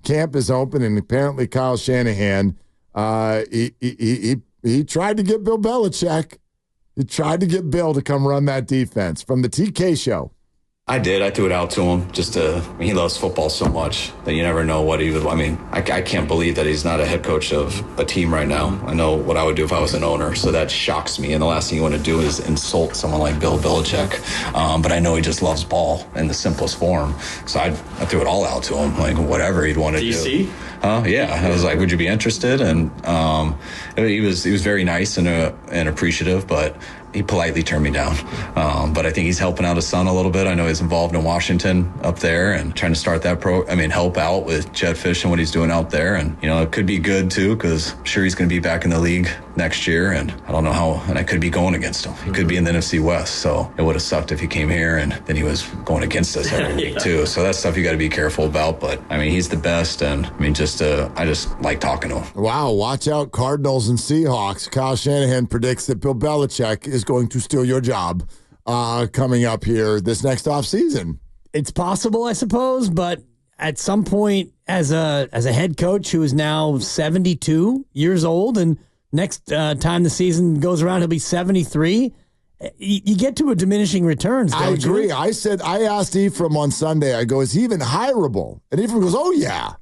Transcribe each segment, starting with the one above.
camp is open, and apparently Kyle Shanahan, he tried to get Bill Belichick. He tried to get Bill to come run that defense. From the TK Show. I did. I threw it out to him. He loves football so much that you never know what he would. I can't believe that he's not a head coach of a team right now. I know what I would do if I was an owner, so that shocks me. And the last thing you want to do is insult someone like Bill Belichick. But I know he just loves ball in the simplest form. So I threw it all out to him, like whatever he'd want to do. DC? Yeah. I was like, would you be interested? And he was very nice and appreciative, but he politely turned me down. But I think he's helping out his son a little bit. I know he's involved in Washington up there and trying to start that help out with Jed Fish and what he's doing out there. And, it could be good too, because I'm sure he's going to be back in the league next year. And I don't know how, and I could be going against him. He could be in the NFC West. So it would have sucked if he came here and then he was going against us every week too. So that's stuff you got to be careful about. But he's the best. And I just like talking to him. Wow. Watch out, Cardinals and Seahawks. Kyle Shanahan predicts that Bill Belichick is going to steal your job coming up here this next offseason. It's possible, I suppose, but at some point as a head coach who is now 72 years old, and next time the season goes around, he'll be 73, you get to a diminishing returns, don't I agree. you? I asked Ephraim on Sunday, I go, is he even hireable? And Ephraim goes, oh, yeah.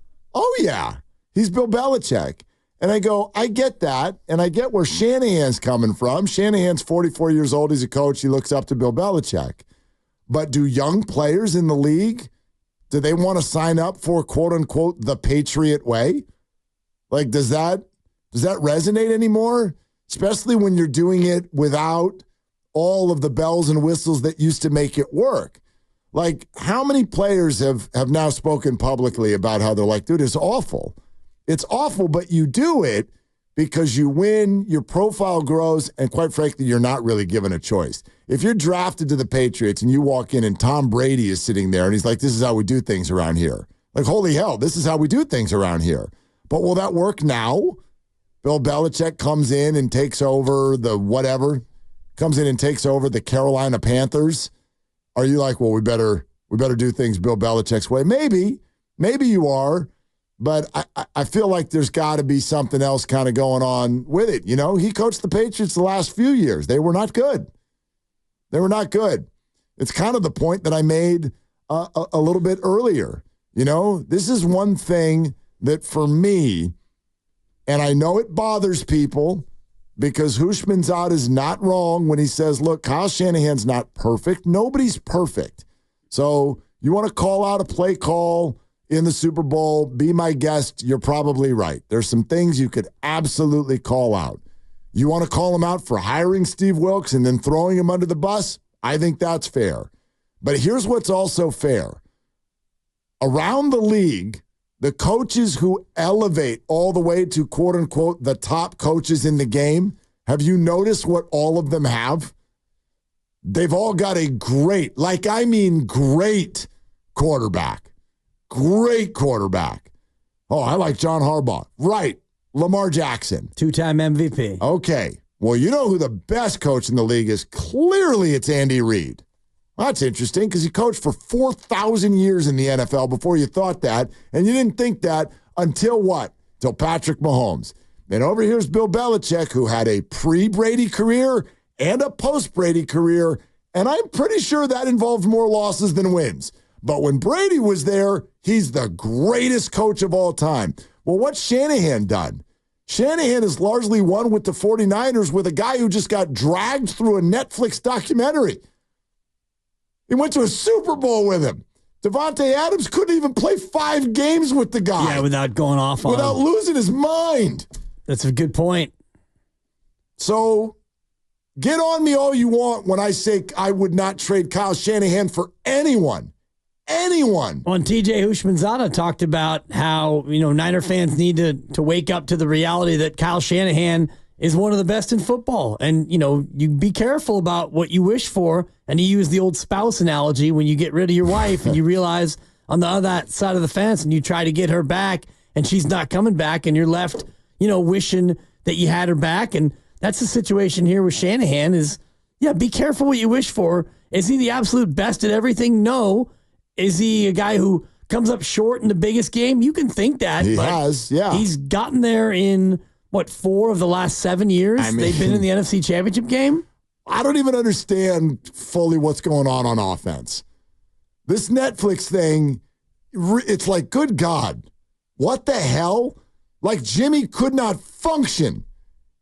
He's Bill Belichick. And I go, I get that, and I get where Shanahan's coming from. Shanahan's 44 years old. He's a coach. He looks up to Bill Belichick. But do young players in the league, do they want to sign up for, quote-unquote, the Patriot way? Like, does that resonate anymore? Especially when you're doing it without all of the bells and whistles that used to make it work. Like, how many players have now spoken publicly about how they're like, dude, it's awful. It's awful, but you do it because you win, your profile grows, and quite frankly, you're not really given a choice. If you're drafted to the Patriots and you walk in and Tom Brady is sitting there and he's like, this is how we do things around here. Like, holy hell, this is how we do things around here. But will that work now? Bill Belichick comes in and takes over the Carolina Panthers. Are you like, well, we better do things Bill Belichick's way? Maybe you are. But I feel like there's got to be something else kind of going on with it. He coached the Patriots the last few years. They were not good. It's kind of the point that I made a little bit earlier. This is one thing that for me, and I know it bothers people because Hushmanzad is not wrong when he says, look, Kyle Shanahan's not perfect. Nobody's perfect. So you want to call out a play call in the Super Bowl, be my guest, you're probably right. There's some things you could absolutely call out. You want to call him out for hiring Steve Wilks and then throwing him under the bus? I think that's fair. But here's what's also fair. Around the league, the coaches who elevate all the way to, quote unquote, the top coaches in the game, have you noticed what all of them have? They've all got a great quarterback. Great quarterback. Oh, I like John Harbaugh. Right. Lamar Jackson. 2-time MVP. Okay. Well, you know who the best coach in the league is? Clearly, it's Andy Reid. Well, that's interesting because he coached for 4,000 years in the NFL before you thought that, and you didn't think that until what? Till Patrick Mahomes. Then over here's Bill Belichick, who had a pre-Brady career and a post-Brady career, and I'm pretty sure that involved more losses than wins. But when Brady was there, he's the greatest coach of all time. Well, what's Shanahan done? Shanahan has largely won with the 49ers with a guy who just got dragged through a Netflix documentary. He went to a Super Bowl with him. Devontae Adams couldn't even play 5 games with the guy. Yeah, without going off on him. Without losing his mind. That's a good point. So get on me all you want when I say I would not trade Kyle Shanahan for anyone. Anyone. Well, and TJ Hushmanzada talked about how, Niner fans need to wake up to the reality that Kyle Shanahan is one of the best in football. And, you be careful about what you wish for. And he used the old spouse analogy when you get rid of your wife and you realize on the other side of the fence and you try to get her back and she's not coming back and you're left, wishing that you had her back. And that's the situation here with Shanahan is, be careful what you wish for. Is he the absolute best at everything? No. Is he a guy who comes up short in the biggest game. You can think that. He has, yeah. He's gotten there in, 4 of the last 7 years? They've been in the NFC Championship game? I don't even understand fully what's going on offense. This Netflix thing, it's like, good God, what the hell? Like, Jimmy could not function.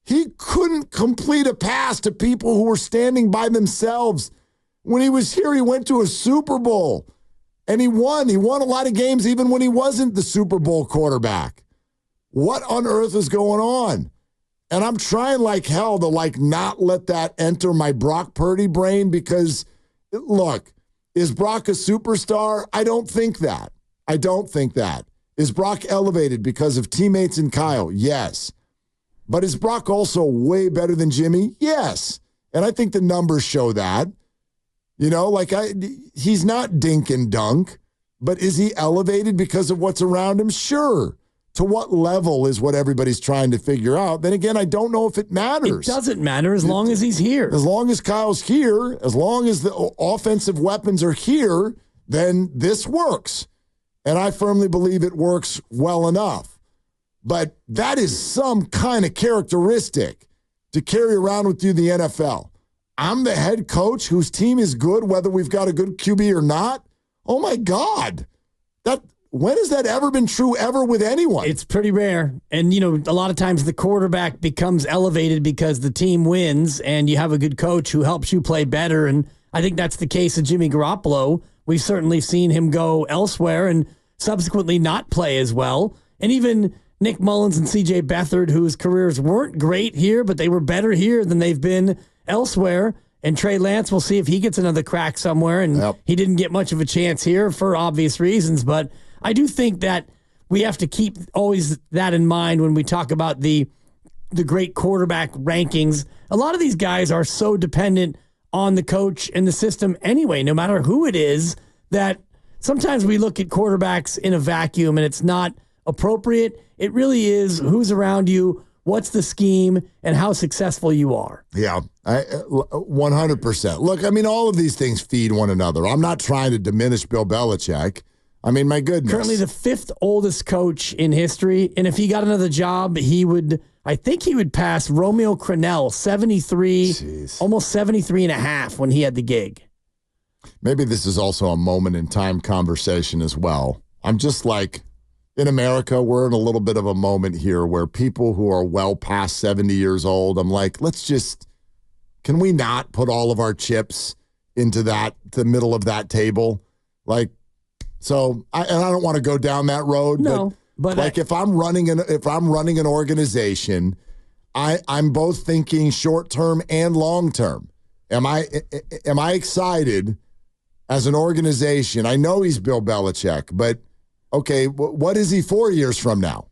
He couldn't complete a pass to people who were standing by themselves. When he was here, he went to a Super Bowl, and he won. He won a lot of games even when he wasn't the Super Bowl quarterback. What on earth is going on? And I'm trying like hell to not let that enter my Brock Purdy brain because, look, is Brock a superstar? I don't think that. Is Brock elevated because of teammates and Kyle? Yes. But is Brock also way better than Jimmy? Yes. And I think the numbers show that. He's not dink and dunk, but is he elevated because of what's around him? Sure. To what level is what everybody's trying to figure out? Then again, I don't know if it matters. It doesn't matter as long as he's here. As long as Kyle's here, as long as the offensive weapons are here, then this works. And I firmly believe it works well enough. But that is some kind of characteristic to carry around with you in the NFL. I'm the head coach whose team is good, whether we've got a good QB or not. Oh, my God. When has that ever been true ever with anyone? It's pretty rare. And, a lot of times the quarterback becomes elevated because the team wins and you have a good coach who helps you play better. And I think that's the case of Jimmy Garoppolo. We've certainly seen him go elsewhere and subsequently not play as well. And even Nick Mullins and C.J. Beathard, whose careers weren't great here, but they were better here than they've been elsewhere. And Trey Lance, we'll see if he gets another crack somewhere. And He didn't get much of a chance here for obvious reasons. But I do think that we have to keep always that in mind when we talk about the great quarterback rankings. A lot of these guys are so dependent on the coach and the system anyway, no matter who it is, that sometimes we look at quarterbacks in a vacuum and it's not appropriate. It really is who's around you, what's the scheme, and how successful you are. Yeah, 100%. Look, all of these things feed one another. I'm not trying to diminish Bill Belichick. My goodness. Currently the 5th oldest coach in history, and if he got another job, I think he would pass Romeo Crennel, 73, almost 73 and a half when he had the gig. Maybe this is also a moment in time conversation as well. I'm just in America, we're in a little bit of a moment here where people who are well past 70 years old, I'm like, can we not put all of our chips into the middle of that table? So I don't want to go down that road. No, but if I'm running an organization, I'm both thinking short term and long term. Am I excited as an organization? I know he's Bill Belichick, but okay, what is he 4 years from now?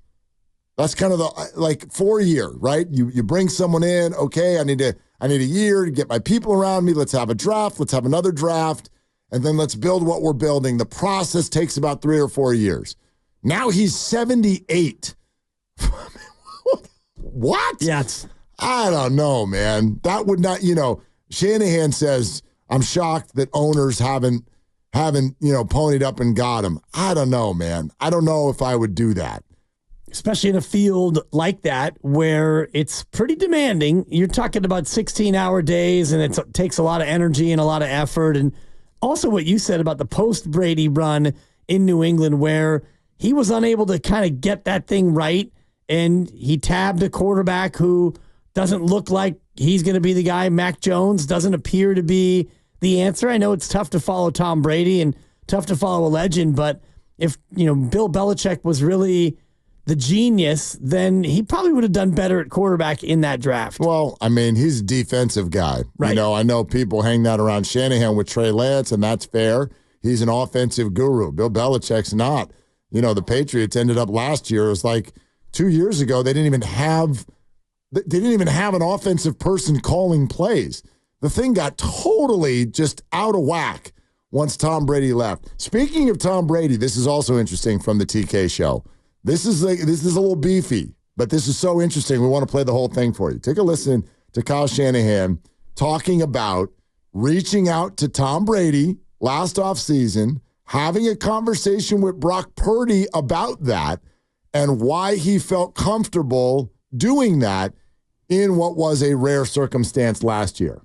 That's kind of the 4 year, right? You bring someone in. Okay, I need a year to get my people around me. Let's have a draft. Let's have another draft. And then let's build what we're building. The process takes about 3 or 4 years. Now he's 78. What? Yes. I don't know, man. That would not, Shanahan says, I'm shocked that owners haven't ponied up and got him. I don't know, man. I don't know if I would do that. Especially in a field like that where it's pretty demanding. You're talking about 16-hour days, and it takes a lot of energy and a lot of effort. And also what you said about the post-Brady run in New England where he was unable to kind of get that thing right, and he tabbed a quarterback who doesn't look like he's going to be the guy. Mac Jones doesn't appear to be the answer. I know it's tough to follow Tom Brady and tough to follow a legend, but if Bill Belichick was really the genius, then he probably would have done better at quarterback in that draft. Well, he's a defensive guy. Right. I know people hang that around Shanahan with Trey Lance, and that's fair. He's an offensive guru. Bill Belichick's not. The Patriots ended up last year. It was 2 years ago. They didn't even have an offensive person calling plays. The thing got totally just out of whack once Tom Brady left. Speaking of Tom Brady, this is also interesting from the TK show. This is a little beefy, but this is so interesting. We want to play the whole thing for you. Take a listen to Kyle Shanahan talking about reaching out to Tom Brady last offseason, having a conversation with Brock Purdy about that and why he felt comfortable doing that in what was a rare circumstance last year.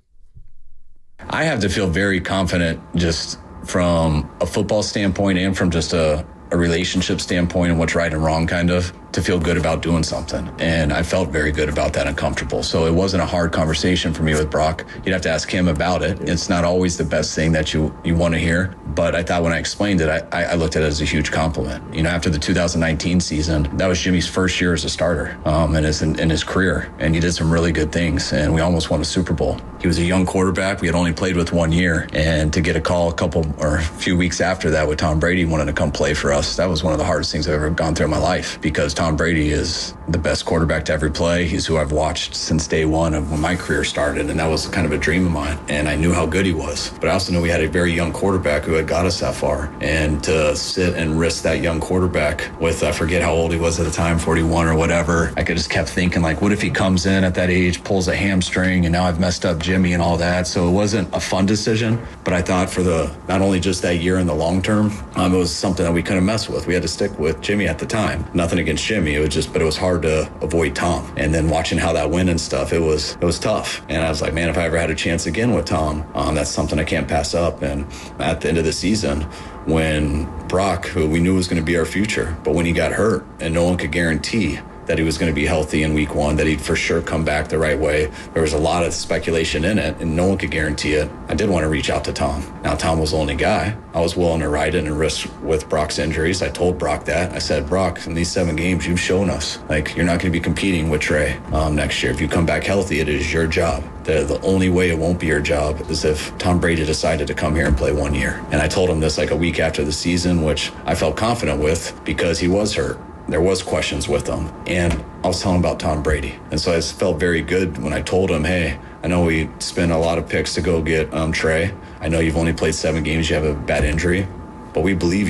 I have to feel very confident just from a football standpoint and from just a relationship standpoint and what's right and wrong, kind of, to feel good about doing something. And I felt very good about that and comfortable. So it wasn't a hard conversation for me with Brock. You'd have to ask him about it. It's not always the best thing that you want to hear. But I thought when I explained it, I looked at it as a huge compliment. You know, after the 2019 season, that was Jimmy's first year as a starter in his career. And he did some really good things. And we almost won a Super Bowl. He was a young quarterback. We had only played with 1 year. And to get a call a few weeks after that with Tom Brady wanting to come play for us, that was one of the hardest things I've ever gone through in my life, because Tom Brady is the best quarterback to ever play. He's who I've watched since day one of when my career started, and that was kind of a dream of mine. And I knew how good he was, but I also knew we had a very young quarterback who had got us that far. And to sit and risk that young quarterback with, I forget how old he was at the time, 41 or whatever, I just kept thinking, like, what if he comes in at that age, pulls a hamstring, and now I've messed up Jimmy and all that. So it wasn't a fun decision, but I thought for not only just that year in the long term, it was something that we couldn't mess with. We had to stick with Jimmy at the time. Nothing against Jimmy, but it was hard to avoid Tom. And then watching how that went and stuff, it was tough. And I was like, man, if I ever had a chance again with Tom, that's something I can't pass up. And at the end of the season, when Brock, who we knew was going to be our future, but when he got hurt and no one could guarantee that he was going to be healthy in week one, that he'd for sure come back the right way. There was a lot of speculation in it, and no one could guarantee it. I did want to reach out to Tom. Now, Tom was the only guy. I was willing to ride it and risk with Brock's injuries. I told Brock that. I said, Brock, in these 7 games, you've shown us, like, you're not going to be competing with Trey next year. If you come back healthy, it is your job. The only way it won't be your job is if Tom Brady decided to come here and play 1 year. And I told him this like a week after the season, which I felt confident with because he was hurt. There was questions with him, and I was telling him about Tom Brady. And so I felt very good when I told him, hey, I know we spent a lot of picks to go get Trey. I know you've only played 7 games, you have a bad injury, but we believe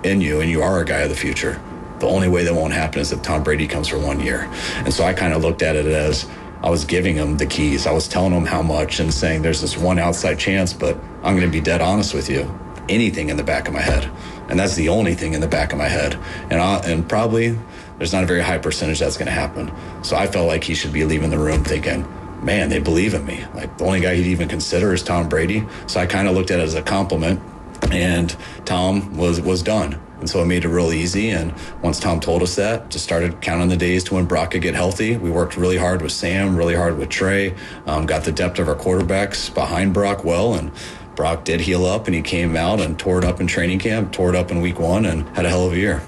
in you, and you are a guy of the future. The only way that won't happen is if Tom Brady comes for 1 year. And so I kind of looked at it as I was giving him the keys. I was telling him how much and saying there's this one outside chance, but I'm going to be dead honest with you. Anything in the back of my head. And that's the only thing in the back of my head. And probably there's not a very high percentage that's going to happen. So I felt like he should be leaving the room thinking, man, they believe in me. Like, the only guy he'd even consider is Tom Brady. So I kind of looked at it as a compliment, and Tom was done. And so it made it real easy. And once Tom told us that, just started counting the days to when Brock could get healthy. We worked really hard with Sam, really hard with Trey, got the depth of our quarterbacks behind Brock well, and Brock did heal up, and he came out and tore it up in training camp, tore it up in week 1, and had a hell of a year.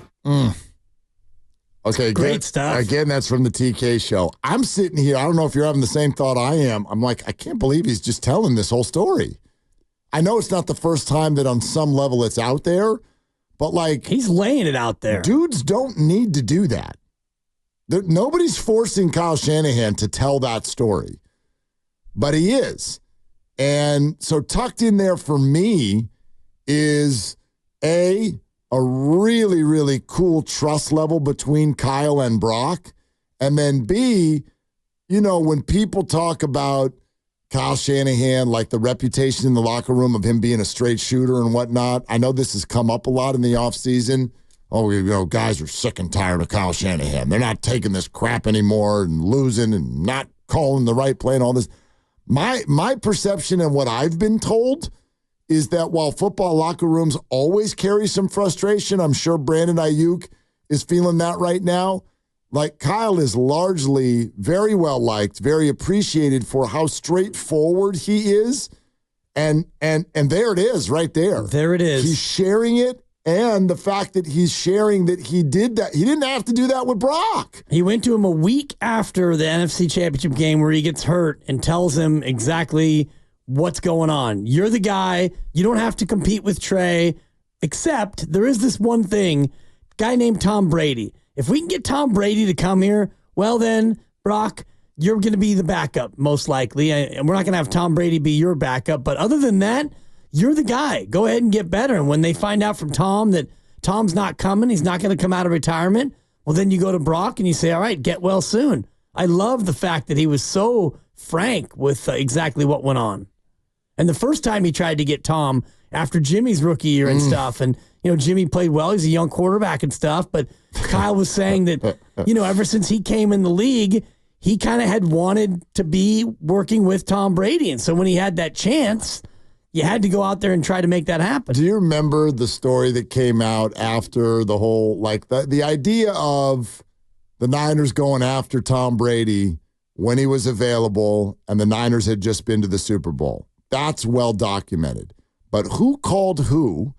Okay, great stuff. Again, that's from the TK show. I'm sitting here. I don't know if you're having the same thought I am. I'm like, I can't believe he's just telling this whole story. I know it's not the first time that on some level it's out there, but like, he's laying it out there. Dudes don't need to do that. Nobody's forcing Kyle Shanahan to tell that story, but he is. And so tucked in there for me is a really, really cool trust level between Kyle and Brock. And then B, you know, when people talk about Kyle Shanahan, like the reputation in the locker room of him being a straight shooter and whatnot, I know this has come up a lot in the offseason. Oh, you know, guys are sick and tired of Kyle Shanahan. They're not taking this crap anymore and losing and not calling the right play and all this. My perception and what I've been told is that while football locker rooms always carry some frustration, I'm sure Brandon Ayuk is feeling that right now. Like, Kyle is largely very well liked, very appreciated for how straightforward he is. And there it is right there. There it is. He's sharing it. And the fact that he's sharing that he did that, he didn't have to do that with Brock. He went to him a week after the NFC Championship game where he gets hurt and tells him exactly what's going on. You're the guy. You don't have to compete with Trey, except there is this one thing, guy named Tom Brady. If we can get Tom Brady to come here, well then, Brock, you're going to be the backup, most likely. And we're not going to have Tom Brady be your backup. But other than that, you're the guy. Go ahead and get better. And when they find out from Tom that Tom's not coming, he's not going to come out of retirement, well, then you go to Brock and you say, all right, get well soon. I love the fact that he was so frank with exactly what went on. And the first time he tried to get Tom after Jimmy's rookie year and stuff. And, Jimmy played well. He's a young quarterback and stuff. But Kyle was saying that, ever since he came in the league, he kind of had wanted to be working with Tom Brady. And so when he had that chance, you had to go out there and try to make that happen. Do you remember the story that came out after the whole, the idea of the Niners going after Tom Brady when he was available and the Niners had just been to the Super Bowl? That's well documented. But who called who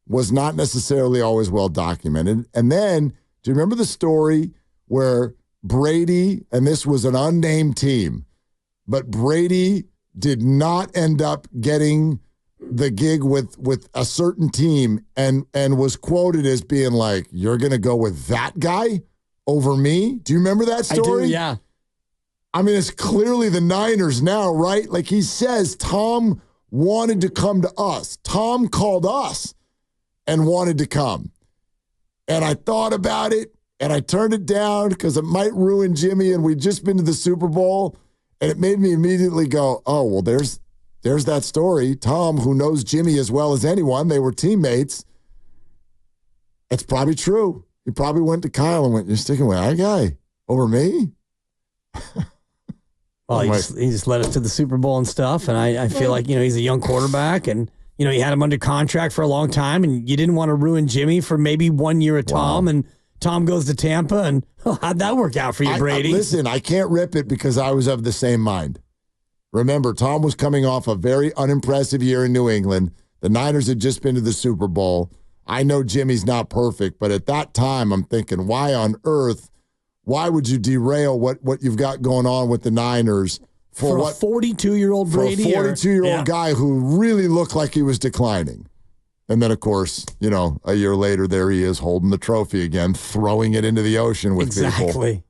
was not necessarily always well documented. And then, do you remember the story where Brady, and this was an unnamed team, but Brady did not end up getting the gig with a certain team and was quoted as being like, "You're going to go with that guy over me?" Do you remember that story? I do, yeah. I mean, it's clearly the Niners now, right? Like he says, Tom wanted to come to us. Tom called us and wanted to come. And I thought about it, and I turned it down because it might ruin Jimmy, and we'd just been to the Super Bowl, and it made me immediately go, oh, well, there's that story. Tom, who knows Jimmy as well as anyone, they were teammates. It's probably true. He probably went to Kyle and went, "You're sticking with that guy over me?" Well, he just led us to the Super Bowl and stuff, and I feel like, he's a young quarterback, and, you had him under contract for a long time, and you didn't want to ruin Jimmy for maybe 1 year at Tom, and Tom goes to Tampa, and how'd that work out for you, Brady? Listen, I can't rip it because I was of the same mind. Remember, Tom was coming off a very unimpressive year in New England. The Niners had just been to the Super Bowl. I know Jimmy's not perfect, but at that time, I'm thinking, why on earth, why would you derail what you've got going on with the Niners for a 42-year-old Brady? For a 42-year-old guy who really looked like he was declining. And then, of course, a year later, there he is holding the trophy again, throwing it into the ocean with people. Exactly.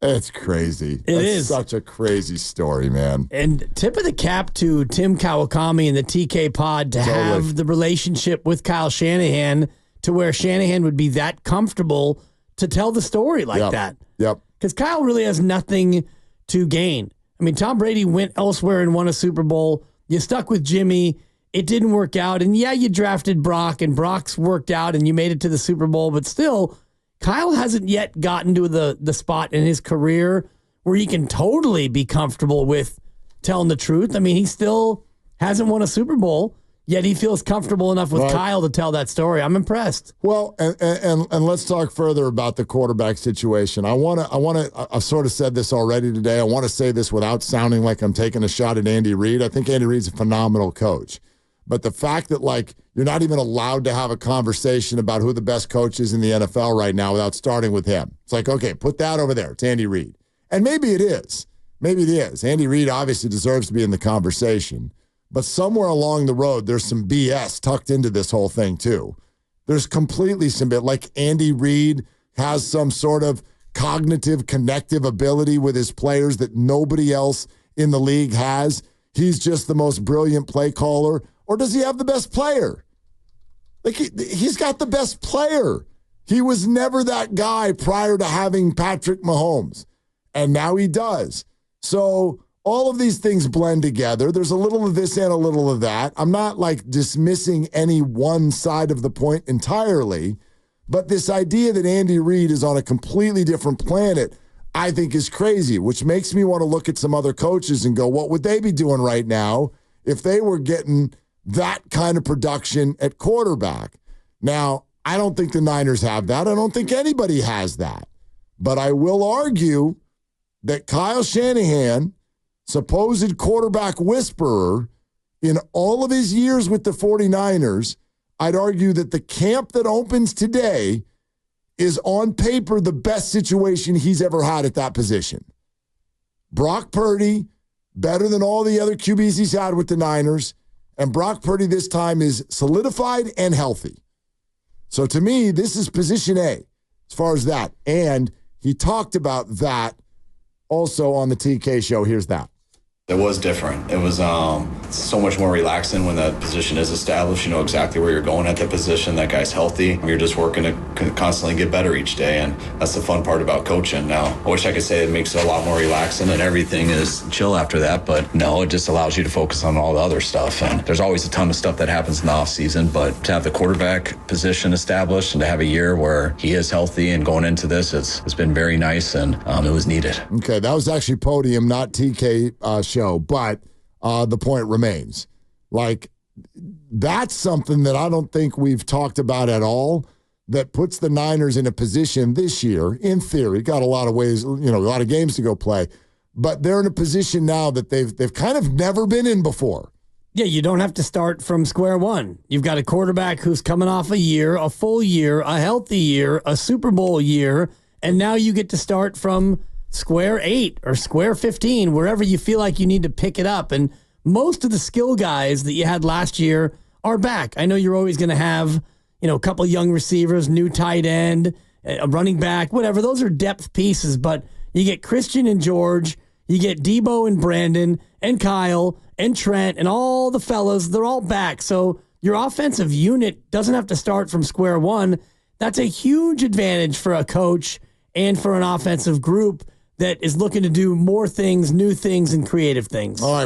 It's crazy. It's such a crazy story, man. And tip of the cap to Tim Kawakami and the TK Pod to have the relationship with Kyle Shanahan to where Shanahan would be that comfortable to tell the story like that. Yep. Because Kyle really has nothing to gain. I mean, Tom Brady went elsewhere and won a Super Bowl. You stuck with Jimmy. It didn't work out. And yeah, you drafted Brock, and Brock's worked out, and you made it to the Super Bowl. But still, Kyle hasn't yet gotten to the spot in his career where he can totally be comfortable with telling the truth. I mean, he still hasn't won a Super Bowl, yet he feels comfortable enough with Kyle to tell that story. I'm impressed. Well, and let's talk further about the quarterback situation. I've sort of said this already today. I want to say this without sounding like I'm taking a shot at Andy Reid. I think Andy Reid's a phenomenal coach. But the fact that, you're not even allowed to have a conversation about who the best coach is in the NFL right now without starting with him. It's like, okay, put that over there. It's Andy Reid. And maybe it is. Maybe it is. Andy Reid obviously deserves to be in the conversation. But somewhere along the road, there's some BS tucked into this whole thing, too. There's completely some bit, like Andy Reid has some sort of cognitive, connective ability with his players that nobody else in the league has. He's just the most brilliant play caller. Or does he have the best player? He's got the best player. He was never that guy prior to having Patrick Mahomes. And now he does. So all of these things blend together. There's a little of this and a little of that. I'm not dismissing any one side of the point entirely. But this idea that Andy Reid is on a completely different planet, I think is crazy, which makes me want to look at some other coaches and go, what would they be doing right now if they were getting that kind of production at quarterback? Now, I don't think the Niners have that. I don't think anybody has that. But I will argue that Kyle Shanahan, supposed quarterback whisperer, in all of his years with the 49ers, I'd argue that the camp that opens today is on paper the best situation he's ever had at that position. Brock Purdy, better than all the other QBs he's had with the Niners. And Brock Purdy this time is solidified and healthy. So to me, this is position A as far as that. And he talked about that also on the TK show. Here's that. It was different. It was so much more relaxing when that position is established. You know exactly where you're going at that position. That guy's healthy. You're just working to constantly get better each day, and that's the fun part about coaching. Now, I wish I could say it makes it a lot more relaxing and everything is chill after that, but no, it just allows you to focus on all the other stuff. And there's always a ton of stuff that happens in the off season, but to have the quarterback position established and to have a year where he is healthy and going into this, it's been very nice, and it was needed. Okay, that was actually Podium, not TK show, but the point remains. Like, that's something that I don't think we've talked about at all, that puts the Niners in a position this year, in theory, got a lot of ways, a lot of games to go play, but they're in a position now that they've kind of never been in before. Yeah, you don't have to start from square one. You've got a quarterback who's coming off a year, a full year, a healthy year, a Super Bowl year, and now you get to start from square 8 or square 15, wherever you feel like you need to pick it up. And most of the skill guys that you had last year are back. I know you're always going to have, a couple young receivers, new tight end, a running back, whatever. Those are depth pieces, but you get Christian and George, you get Debo and Brandon and Kyle and Trent and all the fellas. They're all back. So your offensive unit doesn't have to start from square one. That's a huge advantage for a coach and for an offensive group that is looking to do more things, new things, and creative things. All right.